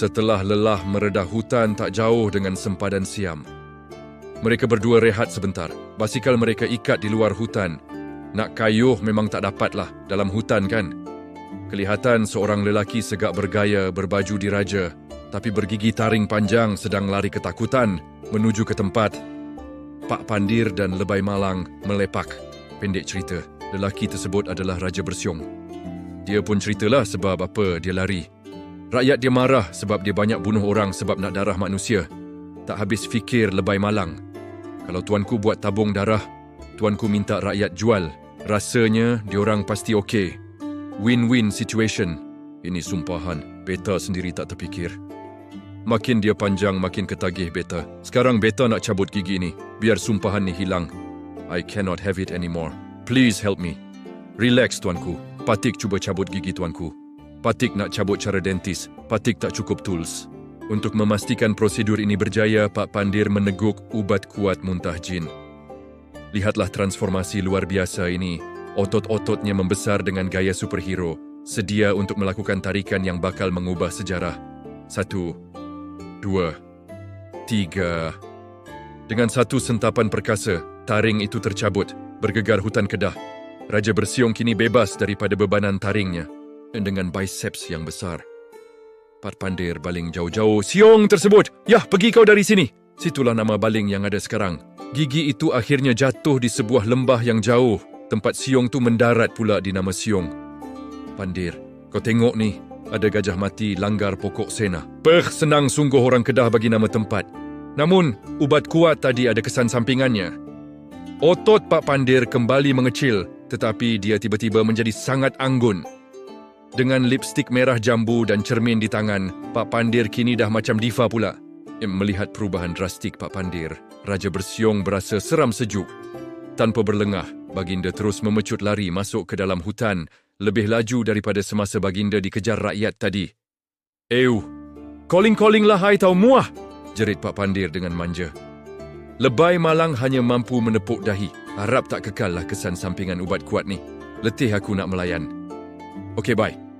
Setelah lelah meredah hutan tak jauh dengan sempadan Siam, mereka berdua rehat sebentar. Basikal mereka ikat di luar hutan. Nak kayuh memang tak dapatlah dalam hutan kan? Kelihatan seorang lelaki segak bergaya berbaju diraja, tapi bergigi taring panjang sedang lari ketakutan menuju ke tempat Pak Pandir dan Lebay Malang melepak. Pendek cerita, lelaki tersebut adalah Raja Bersiong. Dia pun ceritalah sebab apa dia lari. Rakyat dia marah sebab dia banyak bunuh orang sebab nak darah manusia. Tak habis fikir Lebay Malang. Kalau tuanku buat tabung darah, tuanku minta rakyat jual. Rasanya diorang pasti okey. Win-win situation. Ini sumpahan. Beta sendiri tak terfikir. Makin dia panjang, makin ketagih beta. Sekarang beta nak cabut gigi ni. Biar sumpahan ni hilang. I cannot have it anymore. Please help me. Relax, tuanku. Patik cuba cabut gigi tuanku. Patik nak cabut cara dentis. Patik tak cukup tools. Untuk memastikan prosedur ini berjaya, Pak Pandir meneguk ubat kuat muntah jin. Lihatlah transformasi luar biasa ini. Otot-ototnya membesar dengan gaya superhero, sedia untuk melakukan tarikan yang bakal mengubah sejarah. 1, 2, 3. Dengan satu sentapan perkasa, taring itu tercabut, bergegar hutan Kedah. Raja Bersiong kini bebas daripada bebanan taringnya dan dengan biceps yang besar. Pak Pandir baling jauh-jauh. Siong tersebut! Yah, pergi kau dari sini! Situlah nama baling yang ada sekarang. Gigi itu akhirnya jatuh di sebuah lembah yang jauh. Tempat Siong tu mendarat pula di nama Siong. Pandir, kau tengok ni, ada gajah mati langgar pokok sena. Senang sungguh orang Kedah bagi nama tempat. Namun, ubat kuat tadi ada kesan sampingannya. Otot Pak Pandir kembali mengecil, tetapi dia tiba-tiba menjadi sangat anggun. Dengan lipstik merah jambu dan cermin di tangan, Pak Pandir kini dah macam diva pula. Melihat perubahan drastik Pak Pandir, Raja Bersiong berasa seram sejuk. Tanpa berlengah, Baginda terus memecut lari masuk ke dalam hutan, lebih laju daripada semasa Baginda dikejar rakyat tadi. Calling-calling lah hai tau muah, jerit Pak Pandir dengan manja. Lebay Malang hanya mampu menepuk dahi. Harap tak kekal lah kesan sampingan ubat kuat ni. Letih aku nak melayan. Okey, bye.